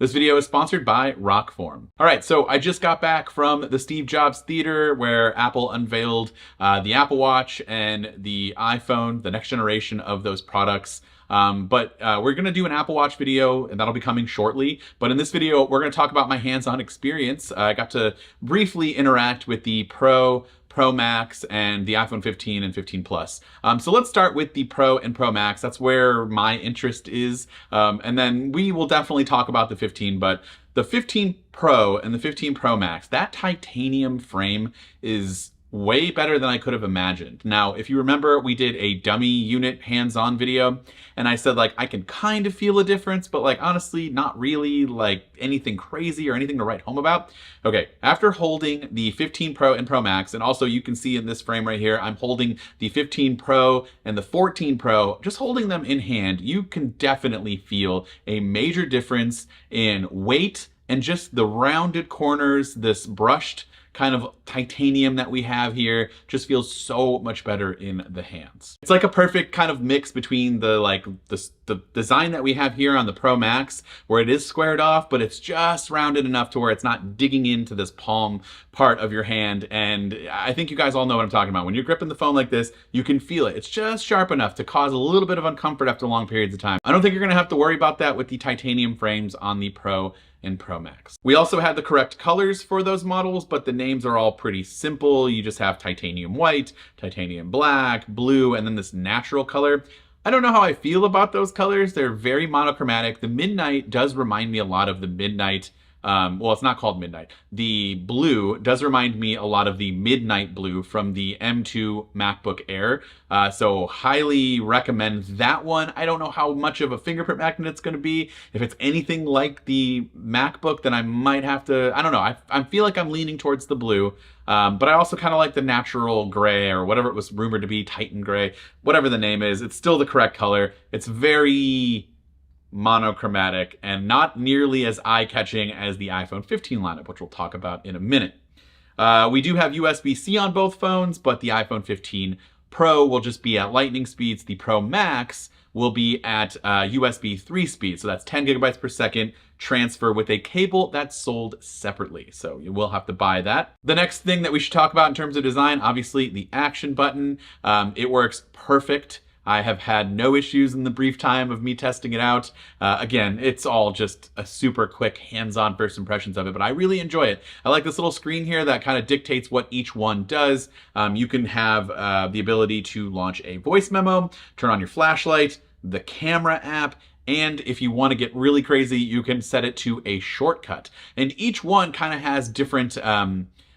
This video is sponsored by Rockform. All right, so I just got back from the Steve Jobs Theater where Apple unveiled the Apple Watch and the iPhone, the next generation of those products. But we're going to do an Apple Watch video, and that'll be coming shortly. But in this video, we're going to talk about my hands-on experience. I got to briefly interact with the Pro Max, and the iPhone 15 and 15 Plus. So let's start with the Pro and Pro Max. That's where my interest is. And then we will definitely talk about the 15, but the 15 Pro and the 15 Pro Max, that titanium frame is way better than I could have imagined. Now, if you remember, we did a dummy unit hands-on video, and I said, like, I can kind of feel a difference, but, like, honestly, not really, like, anything crazy or anything to write home about. Okay, after holding the 15 Pro and Pro Max, and also you can see in this frame right here, I'm holding the 15 Pro and the 14 Pro, just holding them in hand, you can definitely feel a major difference in weight and just the rounded corners, this brushed kind of titanium that we have here just feels so much better in the hands. It's like a perfect kind of mix between the design that we have here on the Pro Max, where it is squared off, but it's just rounded enough to where it's not digging into this palm part of your hand. And I think you guys all know what I'm talking about. When you're gripping the phone like this, you can feel it. It's just sharp enough to cause a little bit of uncomfort after long periods of time. I don't think you're gonna have to worry about that with the titanium frames on the Pro and Pro Max. We also had the correct colors for those models, but the names are all pretty simple. You just have titanium white, titanium black, blue, and then this natural color. I don't know how I feel about those colors. They're very monochromatic. The midnight does remind me a lot of the midnight. Well, it's not called midnight. The blue does remind me a lot of the midnight blue from the M2 MacBook Air. So highly recommend that one. I don't know how much of a fingerprint magnet it's going to be. If it's anything like the MacBook, then I might have to, I don't know. I feel like I'm leaning towards the blue. But I also kind of like the natural gray, or whatever it was rumored to be, Titan gray, whatever the name is. It's still the correct color. It's very monochromatic and not nearly as eye-catching as the iPhone 15 lineup, which we'll talk about in a minute. We do have USB-C on both phones, but the iPhone 15 Pro will just be at lightning speeds. The Pro Max will be at USB 3 speed, so that's 10 gigabytes per second transfer with a cable that's sold separately. So you will have to buy that. The next thing that we should talk about in terms of design, obviously the action button. It works perfect. I have had no issues in the brief time of me testing it out. Again, it's all just a super quick hands-on first impressions of it, but I really enjoy it. I like this little screen here that kind of dictates what each one does. You can have the ability to launch a voice memo, turn on your flashlight, the camera app, and if you want to get really crazy, you can set it to a shortcut. And each one kind of has different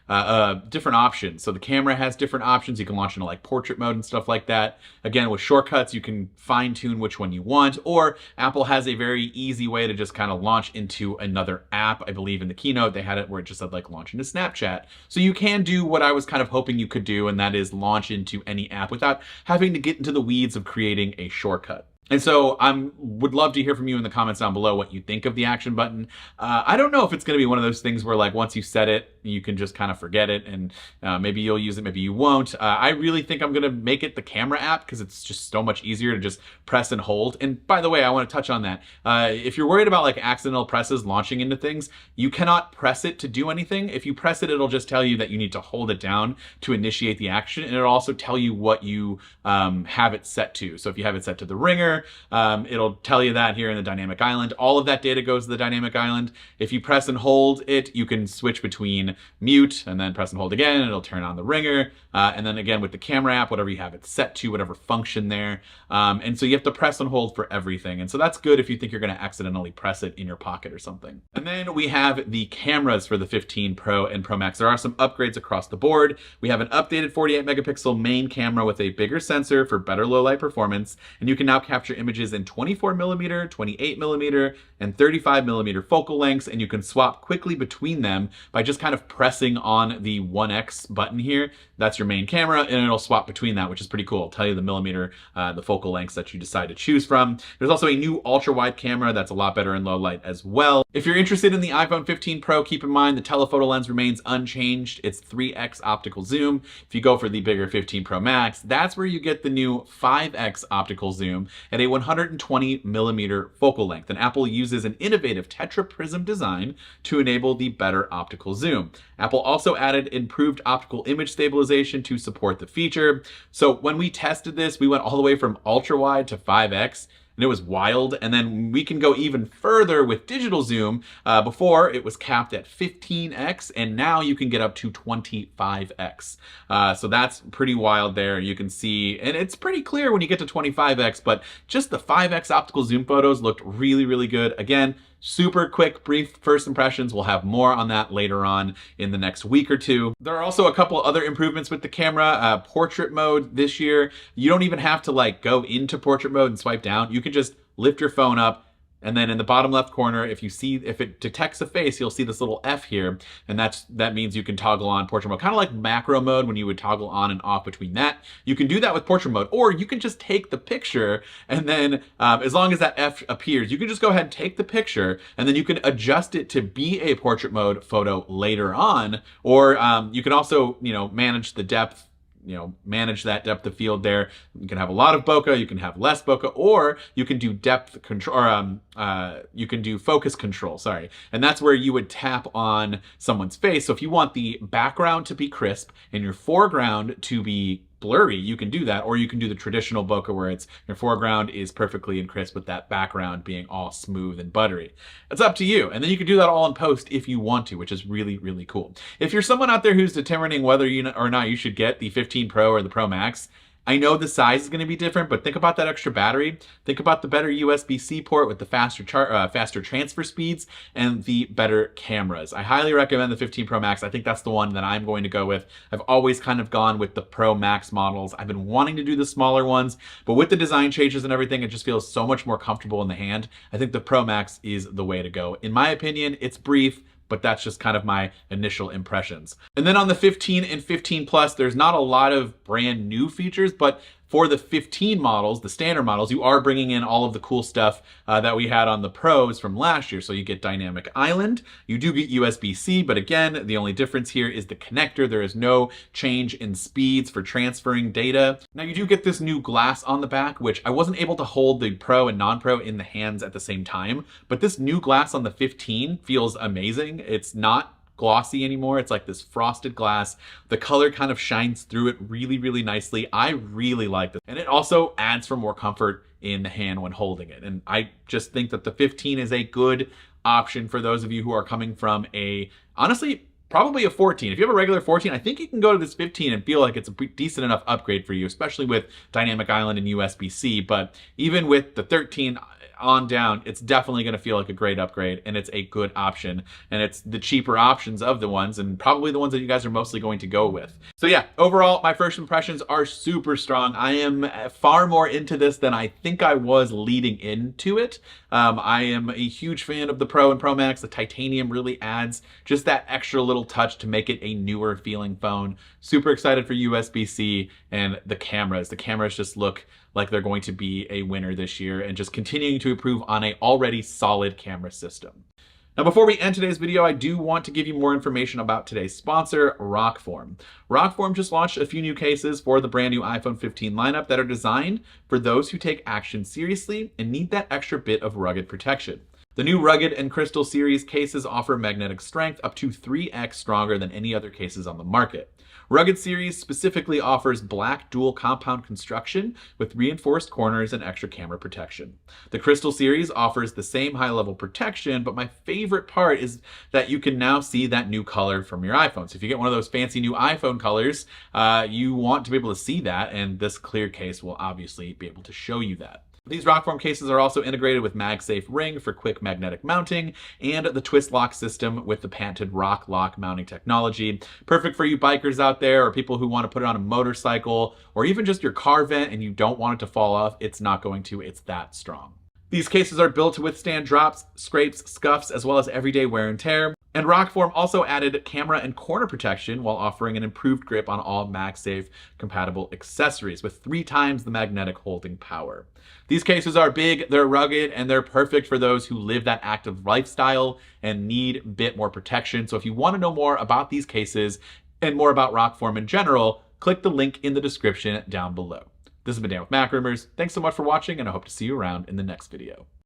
options. So the camera has different options. You can launch into like portrait mode and stuff like that. Again, with shortcuts, you can fine tune which one you want, or Apple has a very easy way to just kind of launch into another app. I believe in the keynote, they had it where it just said like launch into Snapchat. So you can do what I was kind of hoping you could do, and that is launch into any app without having to get into the weeds of creating a shortcut. And so I would love to hear from you in the comments down below what you think of the action button. I don't know if it's going to be one of those things where like once you set it, you can just kind of forget it, and maybe you'll use it, maybe you won't. I really think I'm going to make it the camera app because it's just so much easier to just press and hold. And by the way, I want to touch on that. If you're worried about like accidental presses launching into things, you cannot press it to do anything. If you press it, it'll just tell you that you need to hold it down to initiate the action, and it'll also tell you what you have it set to. So if you have it set to the ringer, it'll tell you that here in the dynamic island. All of that data goes to the dynamic island. If you press and hold it, you can switch between mute and then press and hold again, and it'll turn on the ringer. And then again with the camera app, whatever you have it set to, whatever function there. And so you have to press and hold for everything. And so that's good if you think you're going to accidentally press it in your pocket or something. And then we have the cameras for the 15 Pro and Pro Max. There are some upgrades across the board. We have an updated 48 megapixel main camera with a bigger sensor for better low light performance. And you can now capture images in 24 millimeter, 28 millimeter, and 35 millimeter focal lengths. And you can swap quickly between them by just kind of of pressing on the 1x button here, that's your main camera, and it'll swap between that, which is pretty cool. It'll tell you the millimeter, the focal lengths that you decide to choose from. There's also a new ultra-wide camera that's a lot better in low light as well. If you're interested in the iPhone 15 Pro, keep in mind the telephoto lens remains unchanged. It's 3x optical zoom. If you go for the bigger 15 Pro Max, that's where you get the new 5x optical zoom at a 120 millimeter focal length. And Apple uses an innovative tetraprism design to enable the better optical zoom. Apple also added improved optical image stabilization to support the feature. So when we tested this, we went all the way from ultra wide to 5x. And it was wild. And then we can go even further with digital zoom. Before, it was capped at 15x, and now you can get up to 25x. So that's pretty wild there. You can see, and it's pretty clear when you get to 25x, but just the 5x optical zoom photos looked really, really good. Again, super quick, brief first impressions. We'll have more on that later on in the next week or two. There are also a couple other improvements with the camera. Portrait mode this year, you don't even have to like go into portrait mode and swipe down. You can just lift your phone up, and then in the bottom left corner, if it detects a face, you'll see this little F here, and that means you can toggle on portrait mode, kind of like macro mode when you would toggle on and off between that. You can do that with portrait mode, or you can just take the picture, and then as long as that F appears, you can just go ahead and take the picture, and then you can adjust it to be a portrait mode photo later on, or you can also, manage the depth. Manage that depth of field there. You can have a lot of bokeh, you can have less bokeh, or you can do depth control, or you can do focus control, sorry. And that's where you would tap on someone's face. So if you want the background to be crisp and your foreground to be blurry, you can do that, or you can do the traditional bokeh where it's your foreground is perfectly and crisp with that background being all smooth and buttery. It's up to you. And then you can do that all in post if you want to, which is really, really cool. If you're someone out there who's determining whether or not you should get the 15 Pro or the Pro Max, I know the size is going to be different, but think about that extra battery. Think about the better USB-C port with the faster transfer speeds and the better cameras. I highly recommend the 15 Pro Max. I think that's the one that I'm going to go with. I've always kind of gone with the Pro Max models. I've been wanting to do the smaller ones, but with the design changes and everything, it just feels so much more comfortable in the hand. I think the Pro Max is the way to go. In my opinion, it's brief, but that's just kind of my initial impressions. And then on the 15 and 15 Plus, there's not a lot of brand new features, but for the 15 models, the standard models, you are bringing in all of the cool stuff that we had on the Pros from last year. So you get Dynamic Island, you do get USB-C, but again, the only difference here is the connector. There is no change in speeds for transferring data. Now you do get this new glass on the back, which I wasn't able to hold the Pro and non-Pro in the hands at the same time, but this new glass on the 15 feels amazing. It's not glossy anymore. It's like this frosted glass. The color kind of shines through it really, really nicely. I really like this. And it also adds for more comfort in the hand when holding it. And I just think that the 15 is a good option for those of you who are coming from honestly, probably a 14. If you have a regular 14, I think you can go to this 15 and feel like it's a decent enough upgrade for you, especially with Dynamic Island and USB-C. But even with the 13, on down, it's definitely going to feel like a great upgrade, and it's a good option, and it's the cheaper options of the ones, and probably the ones that you guys are mostly going to go with. So yeah, overall, my first impressions are super strong. I am far more into this than I think I was leading into it. I am a huge fan of the Pro and Pro Max. The titanium really adds just that extra little touch to make it a newer feeling phone. Super excited for USB-C and the cameras. The cameras just look like they're going to be a winner this year, and just continuing to improve on a already solid camera system. Now, before we end today's video, I do want to give you more information about today's sponsor, Rockform. Rockform just launched a few new cases for the brand new iPhone 15 lineup that are designed for those who take action seriously and need that extra bit of rugged protection. The new Rugged and Crystal series cases offer magnetic strength up to 3x stronger than any other cases on the market. Rugged series specifically offers black dual compound construction with reinforced corners and extra camera protection. The Crystal series offers the same high-level protection, but my favorite part is that you can now see that new color from your iPhone. So if you get one of those fancy new iPhone colors, you want to be able to see that, and this clear case will obviously be able to show you that. These Rockform cases are also integrated with MagSafe Ring for quick magnetic mounting and the twist lock system with the patented Rock Lock mounting technology. Perfect for you bikers out there, or people who want to put it on a motorcycle, or even just your car vent and you don't want it to fall off. It's not going to, it's that strong. These cases are built to withstand drops, scrapes, scuffs, as well as everyday wear and tear. And Rockform also added camera and corner protection while offering an improved grip on all MagSafe compatible accessories with 3 times the magnetic holding power. These cases are big, they're rugged, and they're perfect for those who live that active lifestyle and need a bit more protection. So if you want to know more about these cases and more about Rockform in general, click the link in the description down below. This has been Dan with Mac Rumors. Thanks so much for watching, and I hope to see you around in the next video.